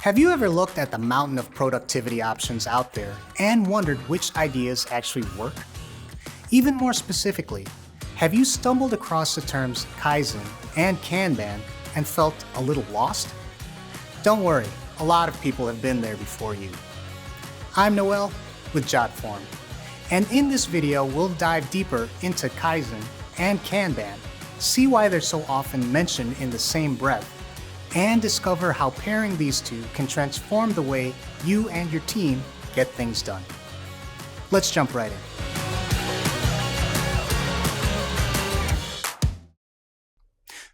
Have you ever looked at the mountain of productivity options out there and wondered which ideas actually work? Even more specifically, have you stumbled across the terms Kaizen and Kanban and felt a little lost? Don't worry, a lot of people have been there before you. I'm Noel with Jotform, and in this video we'll dive deeper into Kaizen and Kanban, see why they're so often mentioned in the same breath, and discover how pairing these two can transform the way you and your team get things done. Let's jump right in.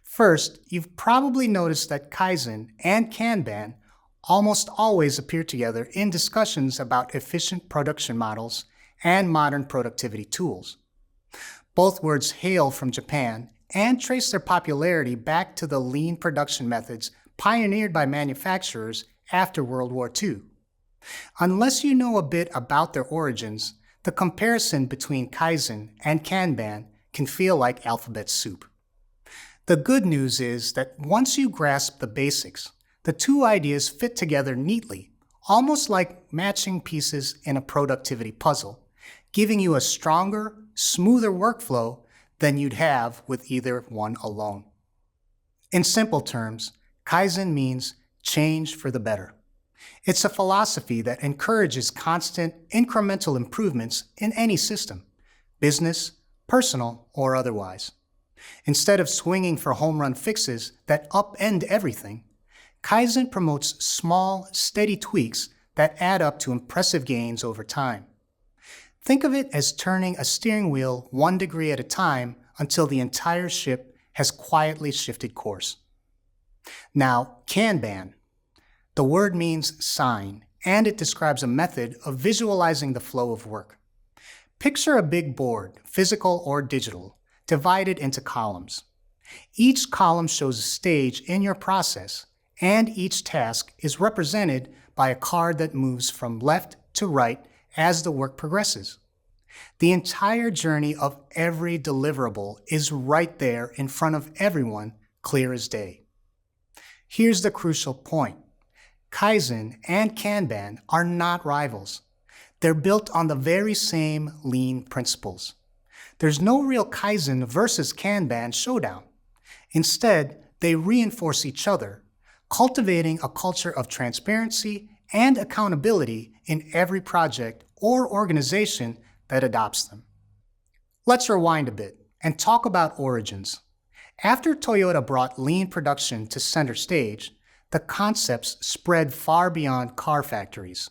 First, you've probably noticed that Kaizen and Kanban almost always appear together in discussions about efficient production models and modern productivity tools. Both words hail from Japan and trace their popularity back to the lean production methods pioneered by manufacturers after World War II. Unless you know a bit about their origins, the comparison between Kaizen and Kanban can feel like alphabet soup. The good news is that once you grasp the basics, the two ideas fit together neatly, almost like matching pieces in a productivity puzzle, giving you a stronger, smoother workflow than you'd have with either one alone. In simple terms, Kaizen means change for the better. It's a philosophy that encourages constant, incremental improvements in any system, business, personal, or otherwise. Instead of swinging for home run fixes that upend everything, Kaizen promotes small, steady tweaks that add up to impressive gains over time. Think of it as turning a steering wheel 1 degree at a time until the entire ship has quietly shifted course. Now, Kanban. The word means sign, and it describes a method of visualizing the flow of work. Picture a big board, physical or digital, divided into columns. Each column shows a stage in your process, and each task is represented by a card that moves from left to right as the work progresses. The entire journey of every deliverable is right there in front of everyone, clear as day. Here's the crucial point. Kaizen and Kanban are not rivals. They're built on the very same lean principles. There's no real Kaizen versus Kanban showdown. Instead, they reinforce each other, cultivating a culture of transparency and accountability in every project or organization that adopts them. Let's rewind a bit and talk about origins. After Toyota brought lean production to center stage, the concepts spread far beyond car factories.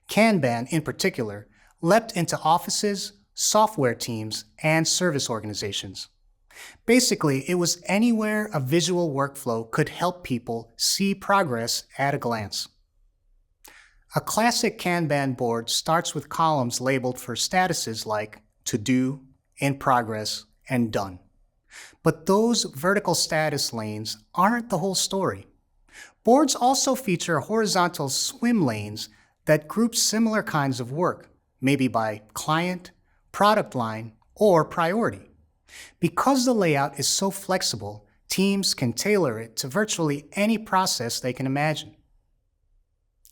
Kanban, in particular, leapt into offices, software teams, and service organizations. Basically, it was anywhere a visual workflow could help people see progress at a glance. A classic Kanban board starts with columns labeled for statuses like to do, in progress, and done. But those vertical status lanes aren't the whole story. Boards also feature horizontal swim lanes that group similar kinds of work, maybe by client, product line, or priority. Because the layout is so flexible, teams can tailor it to virtually any process they can imagine.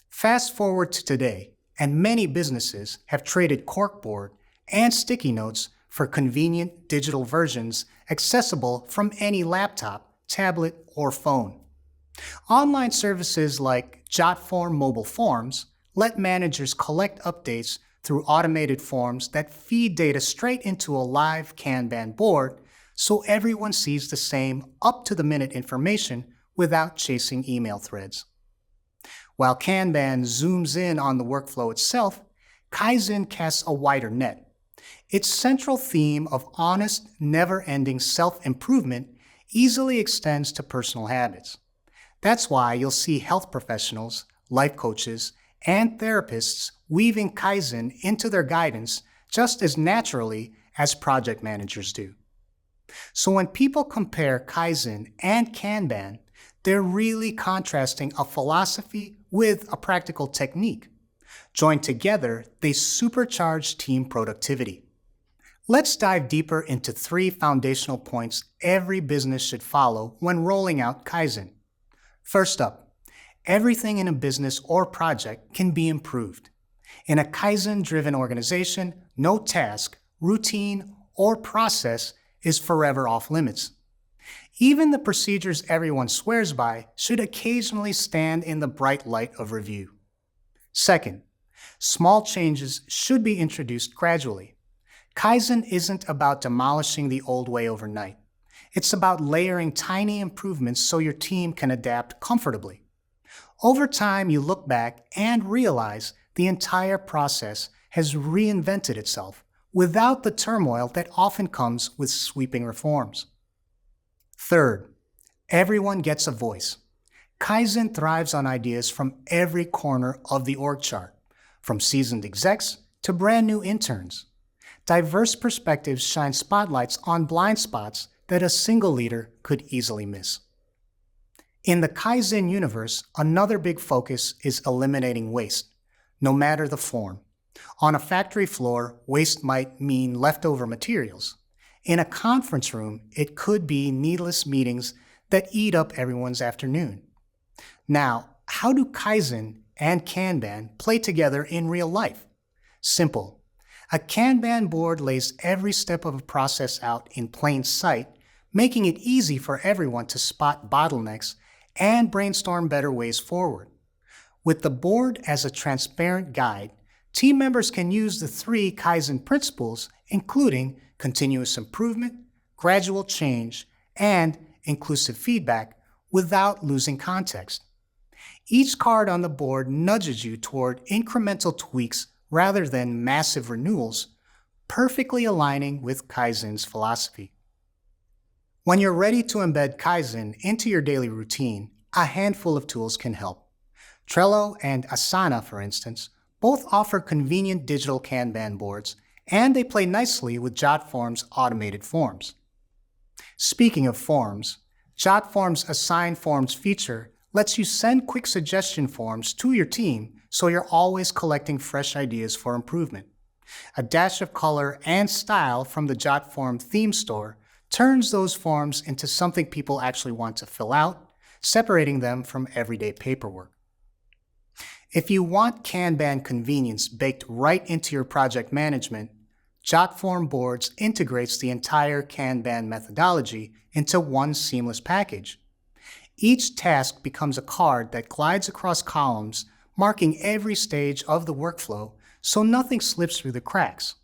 Fast forward to today, and many businesses have traded corkboard and sticky notes for convenient digital versions accessible from any laptop, tablet, or phone. Online services like Jotform mobile forms let managers collect updates through automated forms that feed data straight into a live Kanban board so everyone sees the same up-to-the-minute information without chasing email threads. While Kanban zooms in on the workflow itself, Kaizen casts a wider net. Its central theme of honest, never-ending self-improvement easily extends to personal habits. That's why you'll see health professionals, life coaches, and therapists weaving Kaizen into their guidance just as naturally as project managers do. So when people compare Kaizen and Kanban, they're really contrasting a philosophy with a practical technique. Joined together, they supercharge team productivity. Let's dive deeper into 3 foundational points every business should follow when rolling out Kaizen. First up, Everything in a business or project can be improved. In a Kaizen-driven organization, no task, routine, or process is forever off limits. Even the procedures everyone swears by should occasionally stand in the bright light of review. Second, small changes should be introduced gradually. Kaizen isn't about demolishing the old way overnight. It's about layering tiny improvements so your team can adapt comfortably. Over time, you look back and realize the entire process has reinvented itself without the turmoil that often comes with sweeping reforms. Third, everyone gets a voice. Kaizen thrives on ideas from every corner of the org chart, from seasoned execs to brand new interns. Diverse perspectives shine spotlights on blind spots that a single leader could easily miss. In the Kaizen universe, another big focus is eliminating waste, no matter the form. On a factory floor, waste might mean leftover materials. In a conference room, it could be needless meetings that eat up everyone's afternoon. Now, how do Kaizen and Kanban play together in real life? Simple. A Kanban board lays every step of a process out in plain sight, making it easy for everyone to spot bottlenecks and brainstorm better ways forward. With the board as a transparent guide, team members can use the 3 Kaizen principles, including continuous improvement, gradual change, and inclusive feedback, without losing context. Each card on the board nudges you toward incremental tweaks rather than massive renewals, perfectly aligning with Kaizen's philosophy. When you're ready to embed Kaizen into your daily routine, a handful of tools can help. Trello and Asana, for instance, both offer convenient digital Kanban boards, and they play nicely with Jotform's automated forms. Speaking of forms, Jotform's Assign Forms feature lets you send quick suggestion forms to your team so you're always collecting fresh ideas for improvement. A dash of color and style from the Jotform theme store turns those forms into something people actually want to fill out, separating them from everyday paperwork. If you want Kanban convenience baked right into your project management, Jotform Boards integrates the entire Kanban methodology into one seamless package. Each task becomes a card that glides across columns, marking every stage of the workflow so nothing slips through the cracks.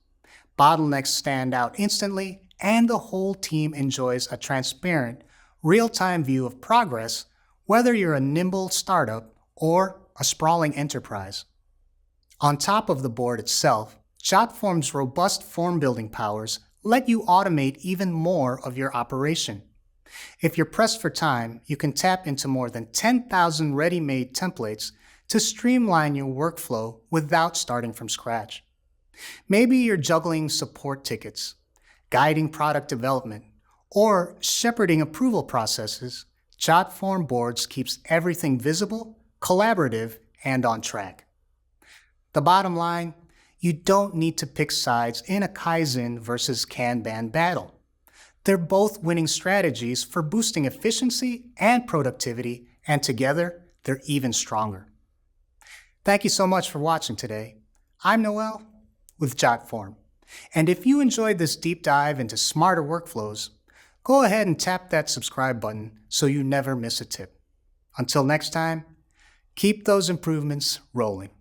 Bottlenecks stand out instantly, and the whole team enjoys a transparent, real-time view of progress, whether you're a nimble startup or a sprawling enterprise. On top of the board itself, Jotform's robust form-building powers let you automate even more of your operation. If you're pressed for time, you can tap into more than 10,000 ready-made templates to streamline your workflow without starting from scratch. Maybe you're juggling support tickets, guiding product development, or shepherding approval processes. Jotform Boards keeps everything visible, collaborative, and on track. The bottom line, you don't need to pick sides in a Kaizen versus Kanban battle. They're both winning strategies for boosting efficiency and productivity, and together, they're even stronger. Thank you so much for watching today. I'm Noel with Jotform. And if you enjoyed this deep dive into smarter workflows, go ahead and tap that subscribe button so you never miss a tip. Until next time, keep those improvements rolling.